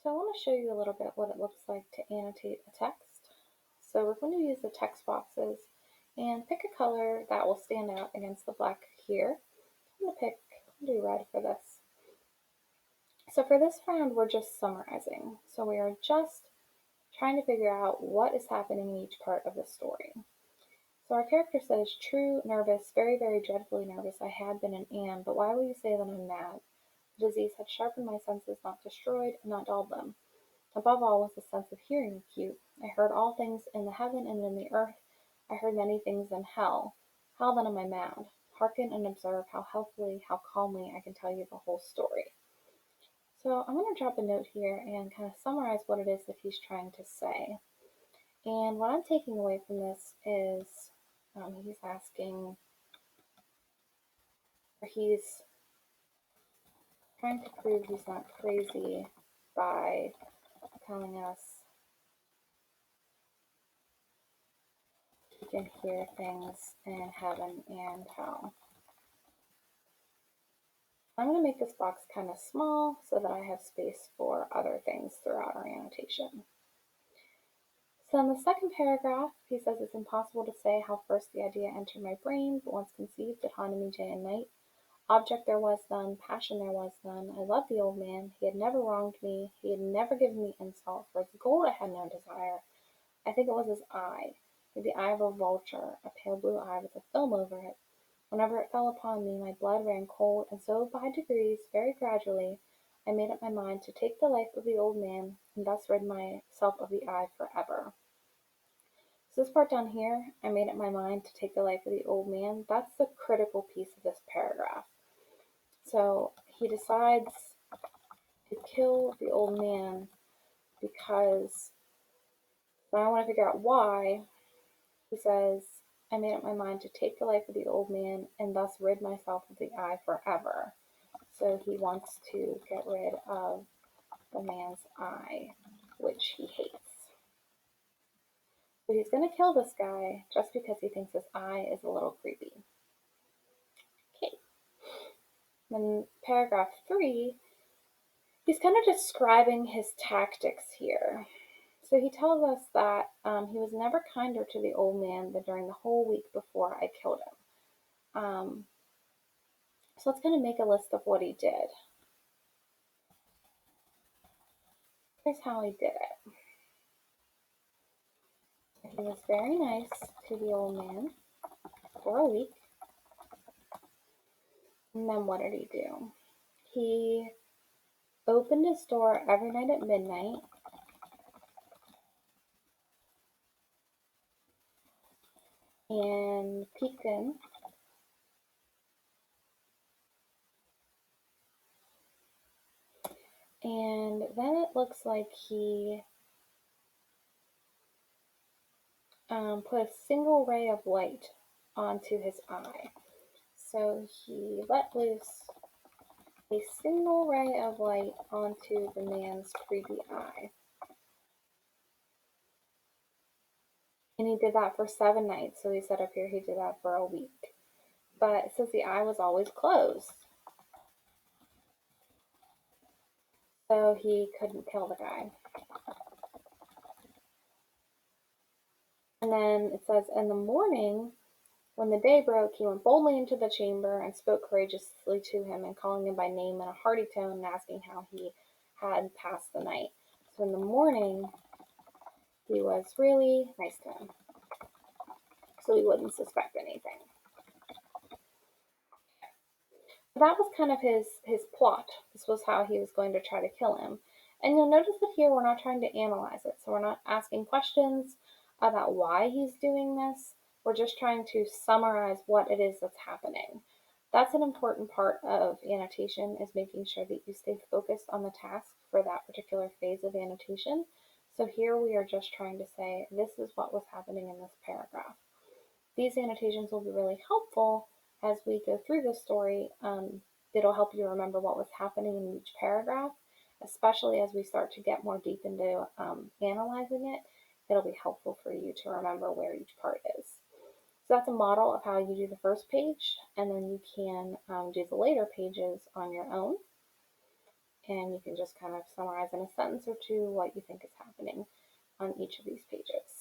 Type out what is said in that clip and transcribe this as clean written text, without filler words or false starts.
So I want to show you a little bit what it looks like to annotate a text. So we're going to use the text boxes and pick a color that will stand out against the black here. I'm going to do red for this. So for this round, we're just summarizing. So we are just trying to figure out what is happening in each part of the story. So our character says, true, nervous, very, very dreadfully nervous. I had been and am, but why will you say that I'm mad? The disease had sharpened my senses, not destroyed, not dulled them. Above all was the sense of hearing acute. I heard all things in the heaven and in the earth. I heard many things in hell. How then am I mad? Hearken and observe how healthily, how calmly I can tell you the whole story. So I'm going to drop a note here and kind of summarize what it is that he's trying to say. And what I'm taking away from this is he's asking, or he's trying to prove he's not crazy by telling us he can hear things in heaven and hell. I'm going to make this box kind of small so that I have space for other things throughout our annotation. So in the second paragraph, he says it's impossible to say how first the idea entered my brain, but once conceived, it haunted me day and night. Object there was none, passion there was none. I loved the old man. He had never wronged me. He had never given me insult. For his gold I had no desire. I think it was his eye, like the eye of a vulture, a pale blue eye with a film over it. Whenever it fell upon me, my blood ran cold, and so by degrees, very gradually, I made up my mind to take the life of the old man, and thus rid myself of the eye forever. So this part down here, I made up my mind to take the life of the old man. That's the critical piece of this paragraph. So he decides to kill the old man because when I want to figure out why, he says, I made up my mind to take the life of the old man and thus rid myself of the eye forever. So he wants to get rid of the man's eye, which he hates. So he's going to kill this guy just because he thinks his eye is a little creepy. Okay. Then paragraph 3, he's kind of describing his tactics here. So he tells us that he was never kinder to the old man than during the whole week before I killed him. So let's kind of make a list of what he did. Here's how he did it. He was very nice to the old man for a week. And then what did he do? He opened his door every night at midnight and peeked in. And then it looks like he put a single ray of light onto his eye. So he let loose a single ray of light onto the man's creepy eye. And he did that for 7 nights. So he said up here he did that for a week. But it says the eye was always closed. So he couldn't kill the guy. And then it says, in the morning, when the day broke, he went boldly into the chamber and spoke courageously to him, and calling him by name in a hearty tone, and asking how he had passed the night. So in the morning, he was really nice to him, so he wouldn't suspect anything. That was kind of his plot. This was how he was going to try to kill him. And you'll notice that here we're not trying to analyze it. So we're not asking questions about why he's doing this. We're just trying to summarize what it is that's happening. That's an important part of annotation, is making sure that you stay focused on the task for that particular phase of annotation. So here we are just trying to say, this is what was happening in this paragraph. These annotations will be really helpful as we go through the story. It'll help you remember what was happening in each paragraph, especially as we start to get more deep into analyzing it. It'll be helpful for you to remember where each part is. So that's a model of how you do the first page, and then you can do the later pages on your own. And you can just kind of summarize in a sentence or two what you think is happening on each of these pages.